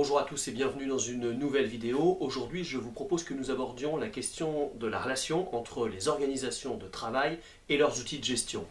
Bonjour à tous et bienvenue dans une nouvelle vidéo. Aujourd'hui, je vous propose que nous abordions la question de la relation entre les organisations de travail et leurs outils de gestion.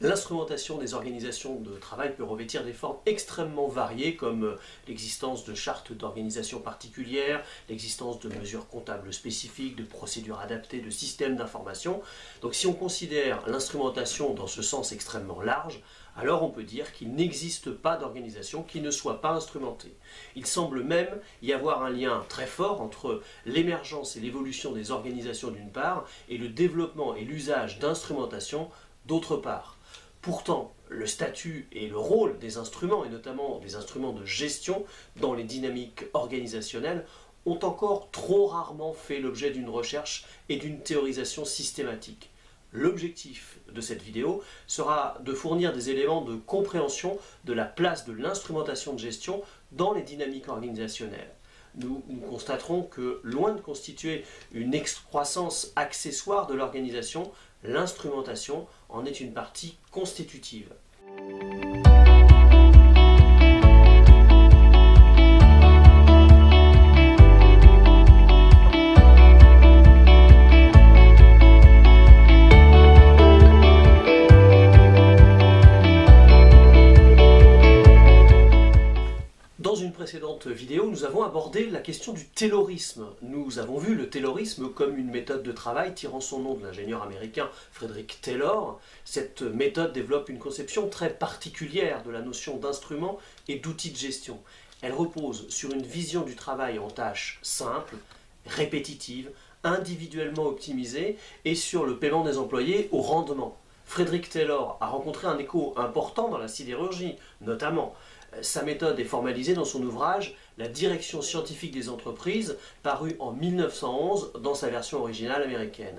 L'instrumentation des organisations de travail peut revêtir des formes extrêmement variées comme l'existence de chartes d'organisation particulières, l'existence de mesures comptables spécifiques, de procédures adaptées, de systèmes d'information. Donc si on considère l'instrumentation dans ce sens extrêmement large, alors on peut dire qu'il n'existe pas d'organisation qui ne soit pas instrumentée. Il semble même y avoir un lien très fort entre l'émergence et l'évolution des organisations d'une part et le développement et l'usage d'instrumentation d'autre part. Pourtant, le statut et le rôle des instruments, et notamment des instruments de gestion dans les dynamiques organisationnelles, ont encore trop rarement fait l'objet d'une recherche et d'une théorisation systématique. L'objectif de cette vidéo sera de fournir des éléments de compréhension de la place de l'instrumentation de gestion dans les dynamiques organisationnelles. Nous constaterons que, loin de constituer une excroissance accessoire de l'organisation, l'instrumentation en est une partie constitutive. Dans une précédente vidéo, nous avons abordé la question du taylorisme. Nous avons vu le taylorisme comme une méthode de travail tirant son nom de l'ingénieur américain Frederick Taylor. Cette méthode développe une conception très particulière de la notion d'instrument et d'outil de gestion. Elle repose sur une vision du travail en tâches simples, répétitives, individuellement optimisées et sur le paiement des employés au rendement. Frederick Taylor a rencontré un écho important dans la sidérurgie, notamment. Sa méthode est formalisée dans son ouvrage « La direction scientifique des entreprises » paru en 1911 dans sa version originale américaine.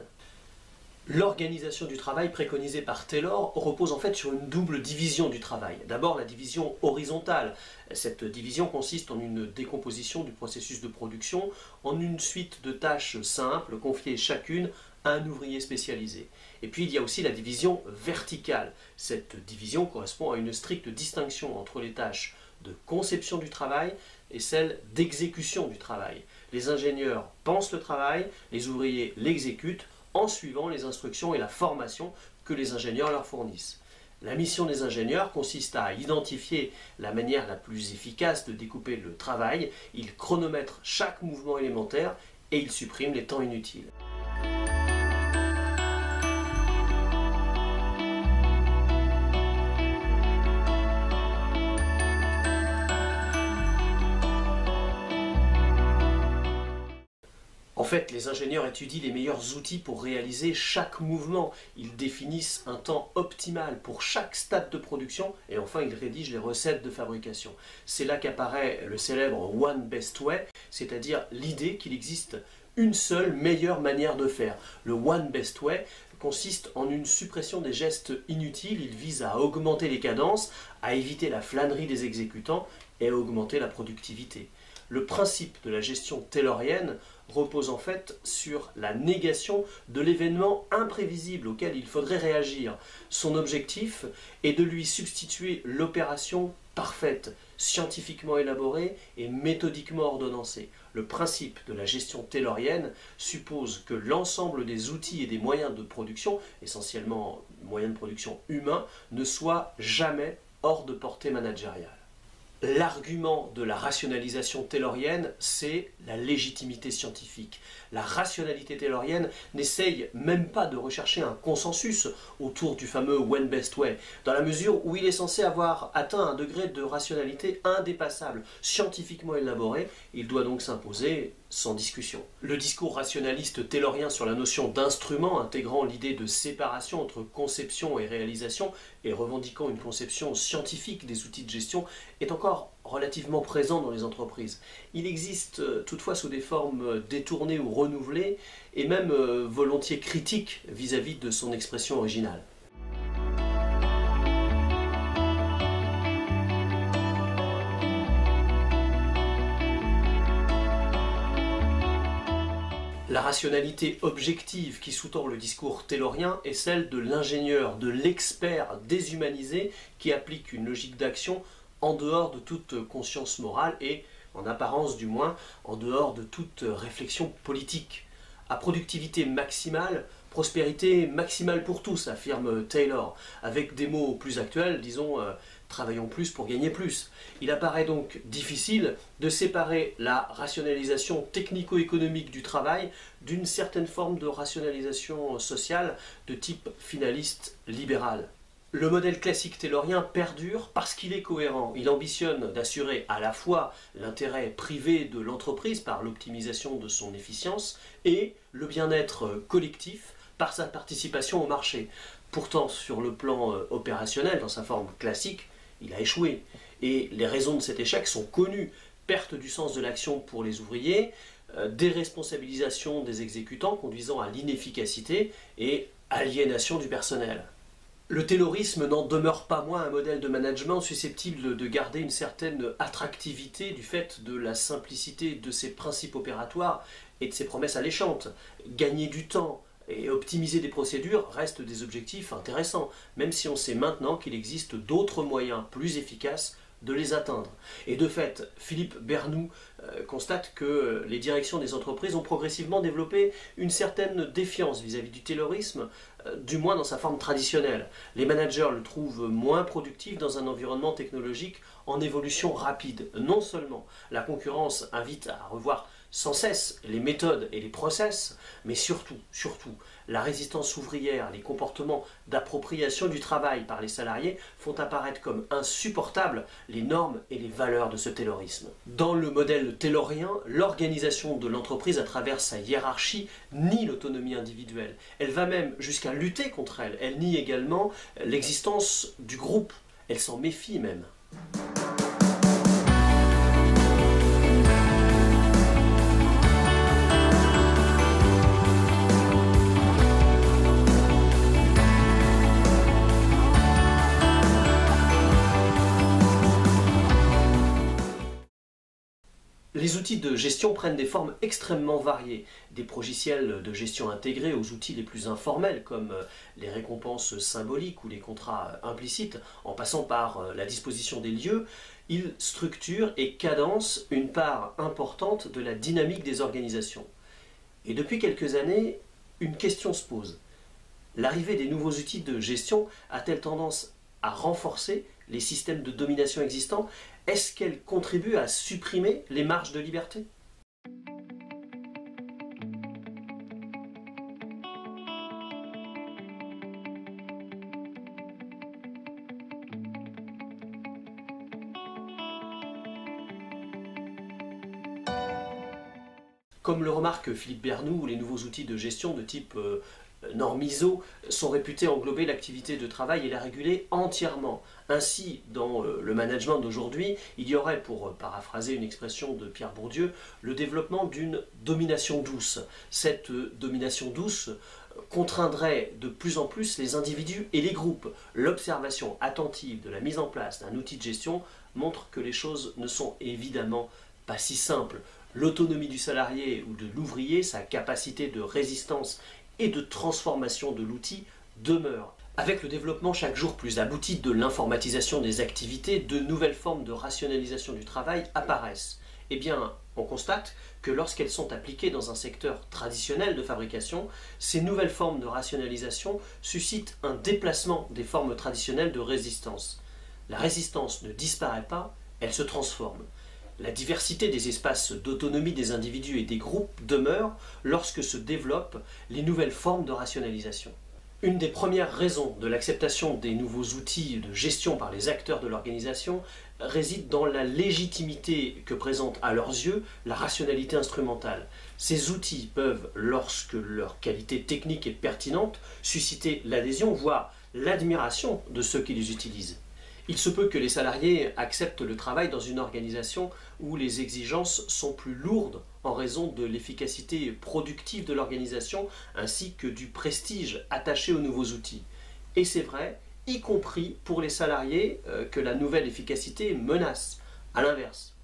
L'organisation du travail préconisée par Taylor repose en fait sur une double division du travail. D'abord la division horizontale. Cette division consiste en une décomposition du processus de production en une suite de tâches simples confiées chacune à un ouvrier spécialisé. Et puis il y a aussi la division verticale. Cette division correspond à une stricte distinction entre les tâches de conception du travail et celles d'exécution du travail. Les ingénieurs pensent le travail, les ouvriers l'exécutent en suivant les instructions et la formation que les ingénieurs leur fournissent. La mission des ingénieurs consiste à identifier la manière la plus efficace de découper le travail, ils chronomètrent chaque mouvement élémentaire et ils suppriment les temps inutiles. En fait, les ingénieurs étudient les meilleurs outils pour réaliser chaque mouvement. Ils définissent un temps optimal pour chaque stade de production et enfin ils rédigent les recettes de fabrication. C'est là qu'apparaît le célèbre One Best Way, c'est-à-dire l'idée qu'il existe une seule meilleure manière de faire. Le One Best Way consiste en une suppression des gestes inutiles. Il vise à augmenter les cadences, à éviter la flânerie des exécutants et à augmenter la productivité. Le principe de la gestion taylorienne repose en fait sur la négation de l'événement imprévisible auquel il faudrait réagir. Son objectif est de lui substituer l'opération parfaite, scientifiquement élaborée et méthodiquement ordonnancée. Le principe de la gestion taylorienne suppose que l'ensemble des outils et des moyens de production, essentiellement moyens de production humains, ne soient jamais hors de portée managériale. L'argument de la rationalisation taylorienne, c'est la légitimité scientifique. La rationalité taylorienne n'essaye même pas de rechercher un consensus autour du fameux One Best Way, dans la mesure où il est censé avoir atteint un degré de rationalité indépassable, scientifiquement élaboré, il doit donc s'imposer sans discussion. Le discours rationaliste taylorien sur la notion d'instrument, intégrant l'idée de séparation entre conception et réalisation et revendiquant une conception scientifique des outils de gestion, est encore relativement présent dans les entreprises. Il existe toutefois sous des formes détournées ou renouvelées et même volontiers critiques vis-à-vis de son expression originale. La rationalité objective qui sous-tend le discours taylorien est celle de l'ingénieur, de l'expert déshumanisé qui applique une logique d'action en dehors de toute conscience morale et, en apparence du moins, en dehors de toute réflexion politique. À productivité maximale, prospérité maximale pour tous, affirme Taylor, avec des mots plus actuels, disons travaillons plus pour gagner plus. Il apparaît donc difficile de séparer la rationalisation technico-économique du travail d'une certaine forme de rationalisation sociale de type finaliste libéral. Le modèle classique taylorien perdure parce qu'il est cohérent. Il ambitionne d'assurer à la fois l'intérêt privé de l'entreprise par l'optimisation de son efficience et le bien-être collectif par sa participation au marché. Pourtant, sur le plan opérationnel, dans sa forme classique, il a échoué. Et les raisons de cet échec sont connues. Perte du sens de l'action pour les ouvriers, déresponsabilisation des exécutants conduisant à l'inefficacité et aliénation du personnel. Le taylorisme n'en demeure pas moins un modèle de management susceptible de garder une certaine attractivité du fait de la simplicité de ses principes opératoires et de ses promesses alléchantes. Gagner du temps et optimiser des procédures restent des objectifs intéressants, même si on sait maintenant qu'il existe d'autres moyens plus efficaces de les atteindre. Et de fait, Philippe Bernoux constate que les directions des entreprises ont progressivement développé une certaine défiance vis-à-vis du taylorisme, du moins dans sa forme traditionnelle. Les managers le trouvent moins productif dans un environnement technologique en évolution rapide. Non seulement la concurrence invite à revoir sans cesse les méthodes et les process, mais surtout, la résistance ouvrière, les comportements d'appropriation du travail par les salariés font apparaître comme insupportables les normes et les valeurs de ce taylorisme. Dans le modèle taylorien, l'organisation de l'entreprise à travers sa hiérarchie nie l'autonomie individuelle. Elle va même jusqu'à lutter contre elle. Elle nie également l'existence du groupe. Elle s'en méfie même. Les outils de gestion prennent des formes extrêmement variées, des progiciels de gestion intégrés aux outils les plus informels comme les récompenses symboliques ou les contrats implicites, en passant par la disposition des lieux, ils structurent et cadencent une part importante de la dynamique des organisations. Et depuis quelques années, une question se pose. L'arrivée des nouveaux outils de gestion a-t-elle tendance à renforcer les systèmes de domination existants? Est-ce qu'elle contribue à supprimer les marges de liberté? Comme le remarque Philippe Bernoux, les nouveaux outils de gestion de type normes ISO sont réputés englober l'activité de travail et la réguler entièrement. Ainsi, dans le management d'aujourd'hui, il y aurait, pour paraphraser une expression de Pierre Bourdieu, le développement d'une domination douce. Cette domination douce contraindrait de plus en plus les individus et les groupes. L'observation attentive de la mise en place d'un outil de gestion montre que les choses ne sont évidemment pas si simples. L'autonomie du salarié ou de l'ouvrier, sa capacité de résistance et de transformation de l'outil demeure. Avec le développement chaque jour plus abouti de l'informatisation des activités, de nouvelles formes de rationalisation du travail apparaissent. Eh bien, on constate que lorsqu'elles sont appliquées dans un secteur traditionnel de fabrication, ces nouvelles formes de rationalisation suscitent un déplacement des formes traditionnelles de résistance. La résistance ne disparaît pas, elle se transforme. La diversité des espaces d'autonomie des individus et des groupes demeure lorsque se développent les nouvelles formes de rationalisation. Une des premières raisons de l'acceptation des nouveaux outils de gestion par les acteurs de l'organisation réside dans la légitimité que présente à leurs yeux la rationalité instrumentale. Ces outils peuvent, lorsque leur qualité technique est pertinente, susciter l'adhésion, voire l'admiration de ceux qui les utilisent. Il se peut que les salariés acceptent le travail dans une organisation où les exigences sont plus lourdes en raison de l'efficacité productive de l'organisation ainsi que du prestige attaché aux nouveaux outils. Et c'est vrai, y compris pour les salariés que la nouvelle efficacité menace. À l'inverse,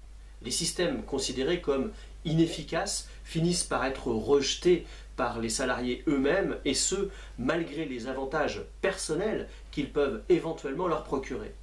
les systèmes considérés comme inefficaces finissent par être rejetés par les salariés eux-mêmes, et ce, malgré les avantages personnels qu'ils peuvent éventuellement leur procurer.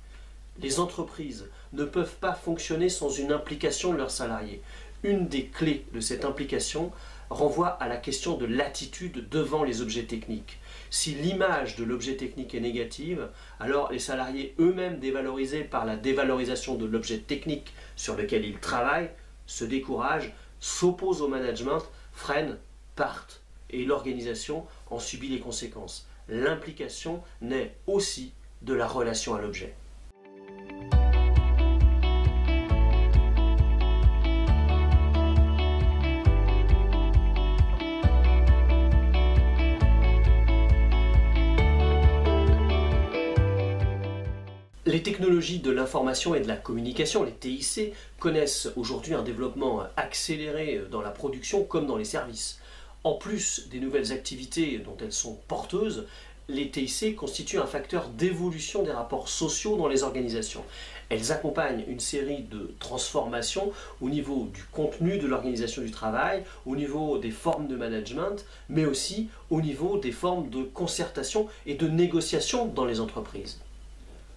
Les entreprises ne peuvent pas fonctionner sans une implication de leurs salariés. Une des clés de cette implication renvoie à la question de l'attitude devant les objets techniques. Si l'image de l'objet technique est négative, alors les salariés eux-mêmes dévalorisés par la dévalorisation de l'objet technique sur lequel ils travaillent se découragent, s'opposent au management, freinent, partent, et l'organisation en subit les conséquences. L'implication naît aussi de la relation à l'objet. Les technologies de l'information et de la communication, les TIC, connaissent aujourd'hui un développement accéléré dans la production comme dans les services. En plus des nouvelles activités dont elles sont porteuses, les TIC constituent un facteur d'évolution des rapports sociaux dans les organisations. Elles accompagnent une série de transformations au niveau du contenu de l'organisation du travail, au niveau des formes de management, mais aussi au niveau des formes de concertation et de négociation dans les entreprises.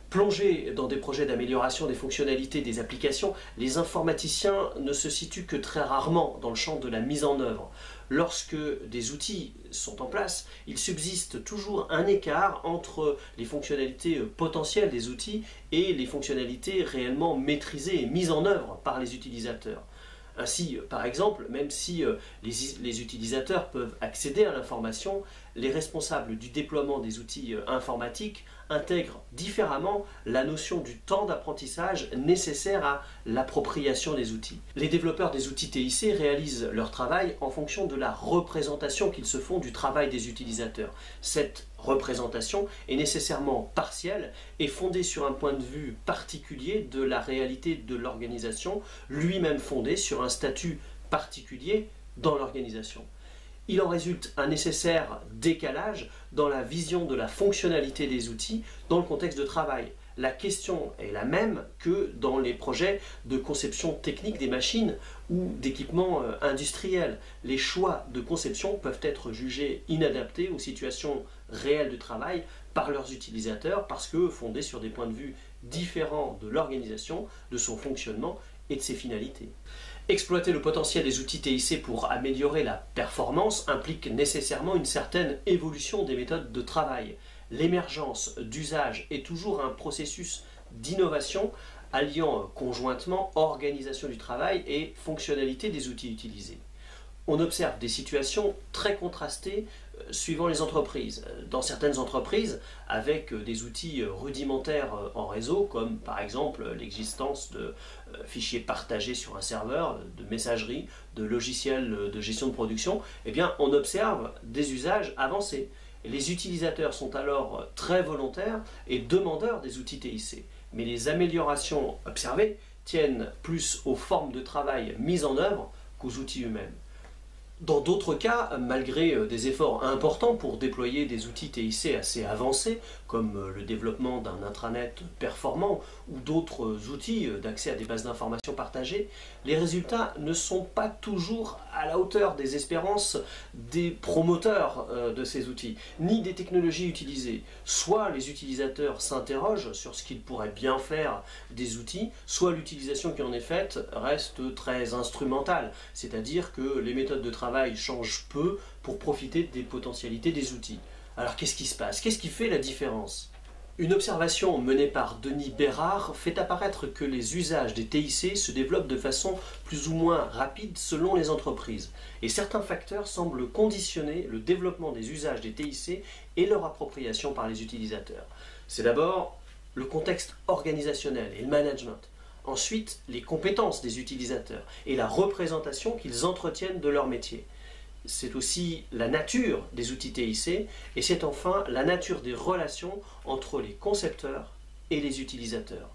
Plongés dans des projets d'amélioration des fonctionnalités des applications, les informaticiens ne se situent que très rarement dans le champ de la mise en œuvre. Lorsque des outils sont en place, il subsiste toujours un écart entre les fonctionnalités potentielles des outils et les fonctionnalités réellement maîtrisées et mises en œuvre par les utilisateurs. Ainsi, par exemple, même si les utilisateurs peuvent accéder à l'information, les responsables du déploiement des outils informatiques intègrent différemment la notion du temps d'apprentissage nécessaire à l'appropriation des outils. Les développeurs des outils TIC réalisent leur travail en fonction de la représentation qu'ils se font du travail des utilisateurs. Cette représentation est nécessairement partielle et fondée sur un point de vue particulier de la réalité de l'organisation, lui-même fondé sur un statut particulier dans l'organisation. Il en résulte un nécessaire décalage dans la vision de la fonctionnalité des outils dans le contexte de travail. La question est la même que dans les projets de conception technique des machines ou d'équipements industriels. Les choix de conception peuvent être jugés inadaptés aux situations réelles de travail par leurs utilisateurs parce que fondés sur des points de vue différents de l'organisation, de son fonctionnement et de ses finalités. Exploiter le potentiel des outils TIC pour améliorer la performance implique nécessairement une certaine évolution des méthodes de travail. L'émergence d'usages est toujours un processus d'innovation alliant conjointement organisation du travail et fonctionnalité des outils utilisés. On observe des situations très contrastées suivant les entreprises. Dans certaines entreprises, avec des outils rudimentaires en réseau, comme par exemple l'existence de fichiers partagés sur un serveur, de messagerie, de logiciels de gestion de production, eh bien, on observe des usages avancés. Et les utilisateurs sont alors très volontaires et demandeurs des outils TIC. Mais les améliorations observées tiennent plus aux formes de travail mises en œuvre qu'aux outils eux-mêmes. Dans d'autres cas, malgré des efforts importants pour déployer des outils TIC assez avancés, comme le développement d'un intranet performant ou d'autres outils d'accès à des bases d'informations partagées, les résultats ne sont pas toujours à la hauteur des espérances des promoteurs de ces outils, ni des technologies utilisées. Soit les utilisateurs s'interrogent sur ce qu'ils pourraient bien faire des outils, soit l'utilisation qui en est faite reste très instrumentale, c'est-à-dire que les méthodes de travail change peu pour profiter des potentialités des outils. Alors qu'est-ce qui se passe? Qu'est-ce qui fait la différence? Une observation menée par Denis Bérard fait apparaître que les usages des TIC se développent de façon plus ou moins rapide selon les entreprises. Et certains facteurs semblent conditionner le développement des usages des TIC et leur appropriation par les utilisateurs. C'est d'abord le contexte organisationnel et le management. Ensuite, les compétences des utilisateurs et la représentation qu'ils entretiennent de leur métier. C'est aussi la nature des outils TIC et c'est enfin la nature des relations entre les concepteurs et les utilisateurs.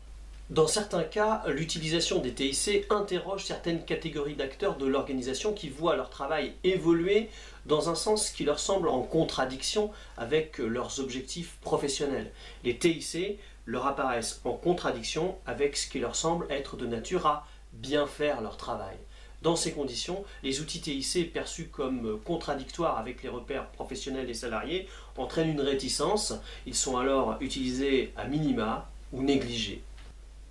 Dans certains cas, l'utilisation des TIC interroge certaines catégories d'acteurs de l'organisation qui voient leur travail évoluer dans un sens qui leur semble en contradiction avec leurs objectifs professionnels. Les TIC leur apparaissent en contradiction avec ce qui leur semble être de nature à bien faire leur travail. Dans ces conditions, les outils TIC perçus comme contradictoires avec les repères professionnels des salariés entraînent une réticence. Ils sont alors utilisés à minima ou négligés.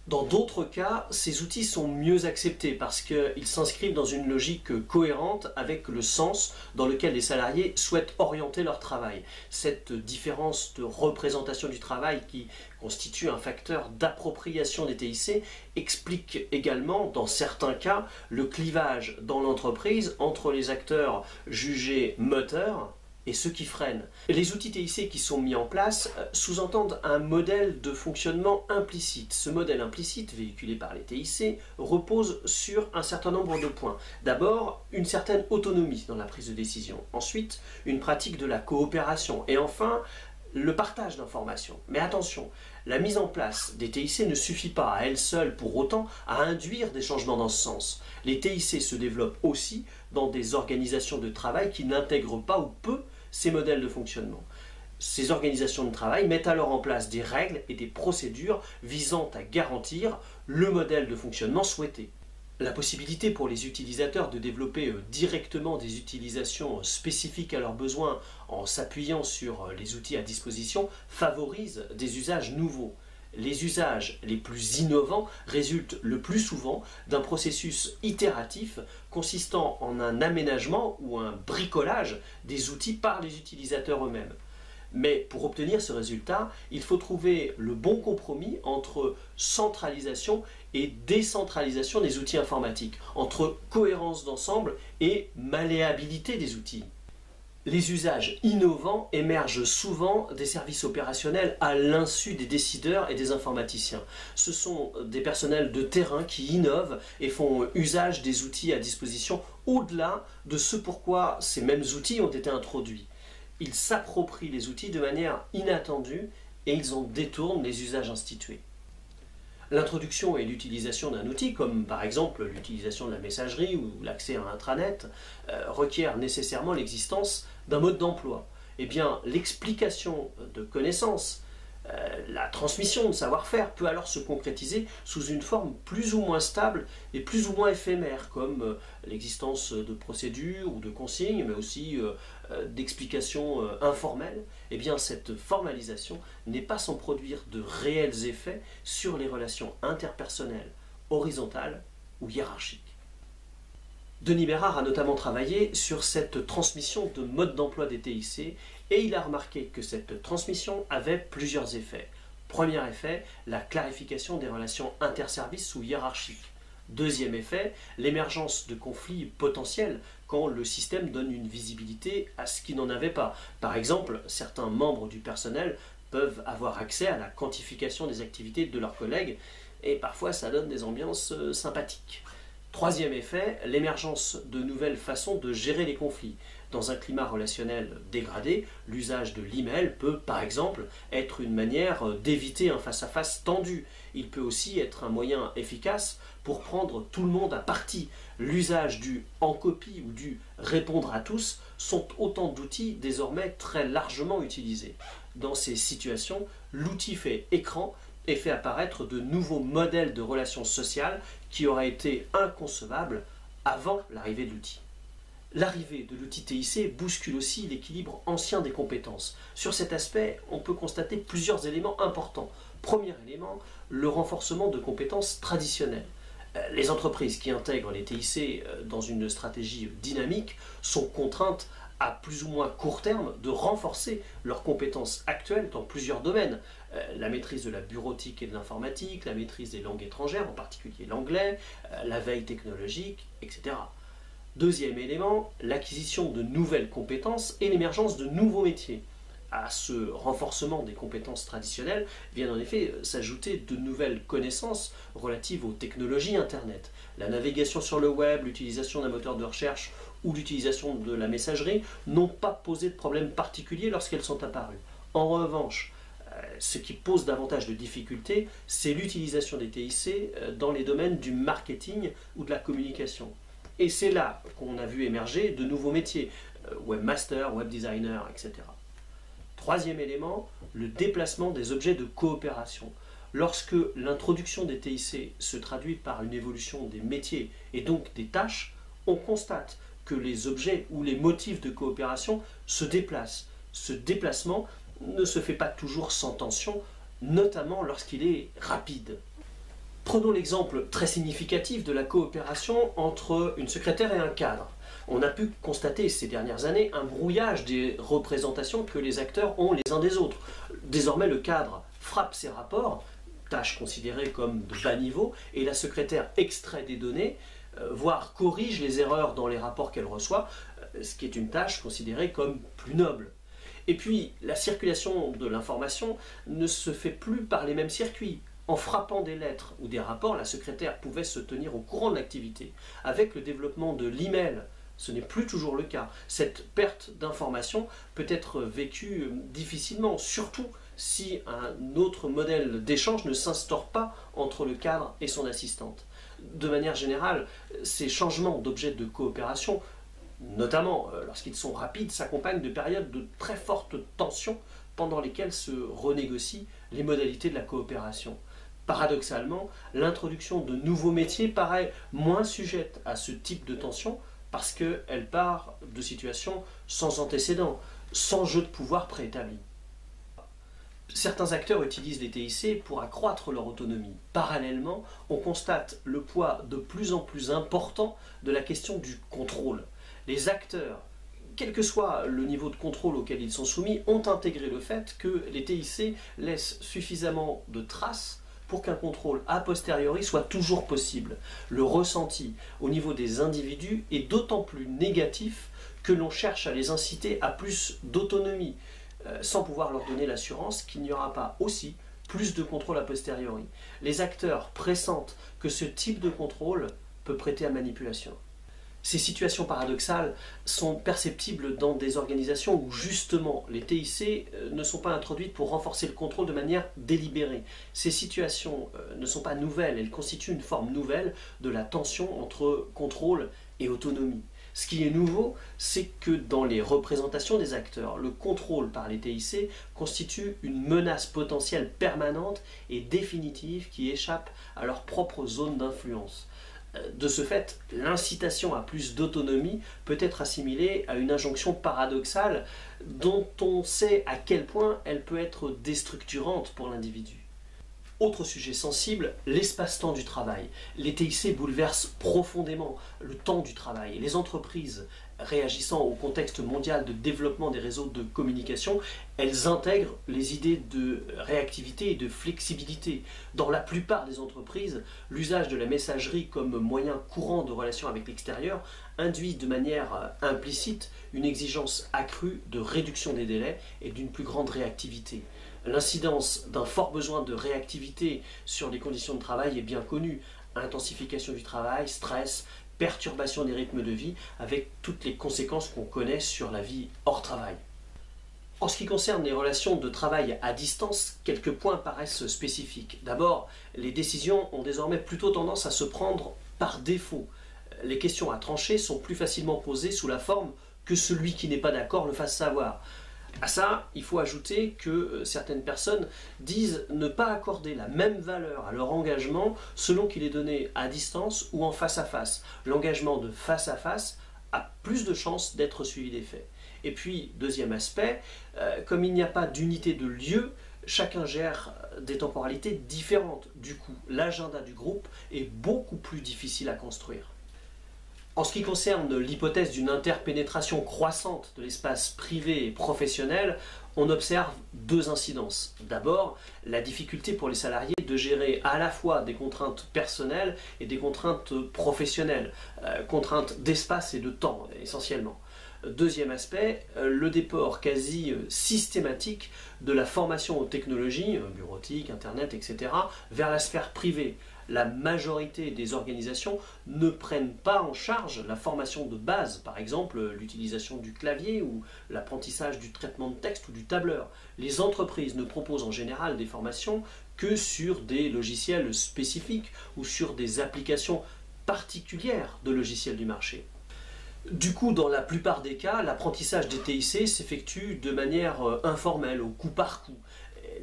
Dans d'autres cas, ces outils sont mieux acceptés parce qu'ils s'inscrivent dans une logique cohérente avec le sens dans lequel les salariés souhaitent orienter leur travail. Cette différence de représentation du travail qui constitue un facteur d'appropriation des TIC explique également, dans certains cas, le clivage dans l'entreprise entre les acteurs jugés moteurs et ceux qui freinent. Les outils TIC qui sont mis en place sous-entendent un modèle de fonctionnement implicite. Ce modèle implicite, véhiculé par les TIC, repose sur un certain nombre de points. D'abord, une certaine autonomie dans la prise de décision. Ensuite, une pratique de la coopération. Et enfin, le partage d'informations. Mais attention, la mise en place des TIC ne suffit pas à elle seule pour autant à induire des changements dans ce sens. Les TIC se développent aussi dans des organisations de travail qui n'intègrent pas ou peu ces modèles de fonctionnement. Ces organisations de travail mettent alors en place des règles et des procédures visant à garantir le modèle de fonctionnement souhaité. La possibilité pour les utilisateurs de développer directement des utilisations spécifiques à leurs besoins en s'appuyant sur les outils à disposition favorise des usages nouveaux. Les usages les plus innovants résultent le plus souvent d'un processus itératif consistant en un aménagement ou un bricolage des outils par les utilisateurs eux-mêmes. Mais pour obtenir ce résultat, il faut trouver le bon compromis entre centralisation et décentralisation des outils informatiques, entre cohérence d'ensemble et malléabilité des outils. Les usages innovants émergent souvent des services opérationnels à l'insu des décideurs et des informaticiens. Ce sont des personnels de terrain qui innovent et font usage des outils à disposition au-delà de ce pourquoi ces mêmes outils ont été introduits. Ils s'approprient les outils de manière inattendue et ils en détournent les usages institués. L'introduction et l'utilisation d'un outil, comme par exemple l'utilisation de la messagerie ou l'accès à un intranet, requiert nécessairement l'existence d'un mode d'emploi. Eh bien, l'explication de connaissances, la transmission de savoir-faire peut alors se concrétiser sous une forme plus ou moins stable et plus ou moins éphémère, comme l'existence de procédures ou de consignes, mais aussi d'explications informelles. Eh bien, cette formalisation n'est pas sans produire de réels effets sur les relations interpersonnelles, horizontales ou hiérarchiques. Denis Bérard a notamment travaillé sur cette transmission de mode d'emploi des TIC et il a remarqué que cette transmission avait plusieurs effets. Premier effet, la clarification des relations interservices ou hiérarchiques. Deuxième effet, l'émergence de conflits potentiels quand le système donne une visibilité à ce qui n'en avait pas. Par exemple, certains membres du personnel peuvent avoir accès à la quantification des activités de leurs collègues et parfois ça donne des ambiances sympathiques. Troisième effet, l'émergence de nouvelles façons de gérer les conflits. Dans un climat relationnel dégradé, l'usage de l'email peut, par exemple, être une manière d'éviter un face-à-face tendu. Il peut aussi être un moyen efficace pour prendre tout le monde à partie. L'usage du « en copie » ou du « répondre à tous » sont autant d'outils désormais très largement utilisés. Dans ces situations, l'outil fait écran et fait apparaître de nouveaux modèles de relations sociales qui auraient été inconcevables avant l'arrivée de l'outil. L'arrivée de l'outil TIC bouscule aussi l'équilibre ancien des compétences. Sur cet aspect, on peut constater plusieurs éléments importants. Premier élément, le renforcement de compétences traditionnelles. Les entreprises qui intègrent les TIC dans une stratégie dynamique sont contraintes à plus ou moins court terme de renforcer leurs compétences actuelles dans plusieurs domaines. La maîtrise de la bureautique et de l'informatique, la maîtrise des langues étrangères, en particulier l'anglais, la veille technologique, etc. Deuxième élément, l'acquisition de nouvelles compétences et l'émergence de nouveaux métiers. À ce renforcement des compétences traditionnelles viennent en effet s'ajouter de nouvelles connaissances relatives aux technologies Internet. La navigation sur le web, l'utilisation d'un moteur de recherche ou l'utilisation de la messagerie n'ont pas posé de problème particulier lorsqu'elles sont apparues. En revanche, ce qui pose davantage de difficultés, c'est l'utilisation des TIC dans les domaines du marketing ou de la communication. Et c'est là qu'on a vu émerger de nouveaux métiers, webmaster, web designer, etc. Troisième élément, le déplacement des objets de coopération. Lorsque l'introduction des TIC se traduit par une évolution des métiers et donc des tâches, on constate que les objets ou les motifs de coopération se déplacent. Ce déplacement ne se fait pas toujours sans tension, notamment lorsqu'il est rapide. Prenons l'exemple très significatif de la coopération entre une secrétaire et un cadre. On a pu constater ces dernières années un brouillage des représentations que les acteurs ont les uns des autres. Désormais, le cadre frappe ses rapports, tâche considérée comme de bas niveau, et la secrétaire extrait des données, voire corrige les erreurs dans les rapports qu'elle reçoit, ce qui est une tâche considérée comme plus noble. Et puis, la circulation de l'information ne se fait plus par les mêmes circuits. En frappant des lettres ou des rapports, la secrétaire pouvait se tenir au courant de l'activité. Avec le développement de l'email, ce n'est plus toujours le cas. Cette perte d'information peut être vécue difficilement, surtout si un autre modèle d'échange ne s'instaure pas entre le cadre et son assistante. De manière générale, ces changements d'objets de coopération, notamment lorsqu'ils sont rapides, s'accompagnent de périodes de très forte tension pendant lesquelles se renégocient les modalités de la coopération. Paradoxalement, l'introduction de nouveaux métiers paraît moins sujette à ce type de tension parce qu'elle part de situations sans antécédent, sans jeu de pouvoir préétabli. Certains acteurs utilisent les TIC pour accroître leur autonomie. Parallèlement, on constate le poids de plus en plus important de la question du contrôle. Les acteurs, quel que soit le niveau de contrôle auquel ils sont soumis, ont intégré le fait que les TIC laissent suffisamment de traces pour qu'un contrôle a posteriori soit toujours possible. Le ressenti au niveau des individus est d'autant plus négatif que l'on cherche à les inciter à plus d'autonomie, sans pouvoir leur donner l'assurance qu'il n'y aura pas aussi plus de contrôle a posteriori. Les acteurs pressentent que ce type de contrôle peut prêter à manipulation. Ces situations paradoxales sont perceptibles dans des organisations où justement les TIC ne sont pas introduites pour renforcer le contrôle de manière délibérée. Ces situations ne sont pas nouvelles, elles constituent une forme nouvelle de la tension entre contrôle et autonomie. Ce qui est nouveau, c'est que dans les représentations des acteurs, le contrôle par les TIC constitue une menace potentielle permanente et définitive qui échappe à leur propre zone d'influence. De ce fait, l'incitation à plus d'autonomie peut être assimilée à une injonction paradoxale dont on sait à quel point elle peut être déstructurante pour l'individu. Autre sujet sensible, l'espace-temps du travail. Les TIC bouleversent profondément le temps du travail. Les entreprises réagissant au contexte mondial de développement des réseaux de communication, elles intègrent les idées de réactivité et de flexibilité. Dans la plupart des entreprises, l'usage de la messagerie comme moyen courant de relation avec l'extérieur induit de manière implicite une exigence accrue de réduction des délais et d'une plus grande réactivité. L'incidence d'un fort besoin de réactivité sur les conditions de travail est bien connue. Intensification du travail, stress, perturbation des rythmes de vie, avec toutes les conséquences qu'on connaît sur la vie hors travail. En ce qui concerne les relations de travail à distance, quelques points paraissent spécifiques. D'abord, les décisions ont désormais plutôt tendance à se prendre par défaut. Les questions à trancher sont plus facilement posées sous la forme que celui qui n'est pas d'accord le fasse savoir. À ça, il faut ajouter que certaines personnes disent ne pas accorder la même valeur à leur engagement selon qu'il est donné à distance ou en face à face. L'engagement de face à face a plus de chances d'être suivi des faits. Et puis, deuxième aspect, comme il n'y a pas d'unité de lieu, chacun gère des temporalités différentes. Du coup, l'agenda du groupe est beaucoup plus difficile à construire. En ce qui concerne l'hypothèse d'une interpénétration croissante de l'espace privé et professionnel, on observe deux incidences. D'abord, la difficulté pour les salariés de gérer à la fois des contraintes personnelles et des contraintes professionnelles, contraintes d'espace et de temps essentiellement. Deuxième aspect, le déport quasi systématique de la formation aux technologies, bureautique, internet, etc., vers la sphère privée. La majorité des organisations ne prennent pas en charge la formation de base, par exemple l'utilisation du clavier ou l'apprentissage du traitement de texte ou du tableur. Les entreprises ne proposent en général des formations que sur des logiciels spécifiques ou sur des applications particulières de logiciels du marché. Du coup, dans la plupart des cas, l'apprentissage des TIC s'effectue de manière informelle, au coup par coup.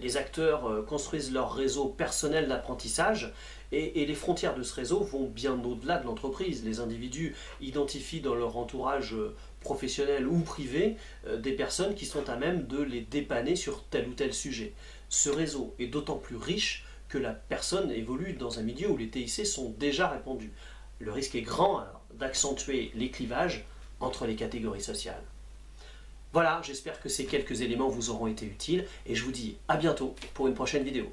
Les acteurs construisent leur réseau personnel d'apprentissage et les frontières de ce réseau vont bien au-delà de l'entreprise. Les individus identifient dans leur entourage professionnel ou privé des personnes qui sont à même de les dépanner sur tel ou tel sujet. Ce réseau est d'autant plus riche que la personne évolue dans un milieu où les TIC sont déjà répandus. Le risque est grand d'accentuer les clivages entre les catégories sociales. Voilà, j'espère que ces quelques éléments vous auront été utiles et je vous dis à bientôt pour une prochaine vidéo.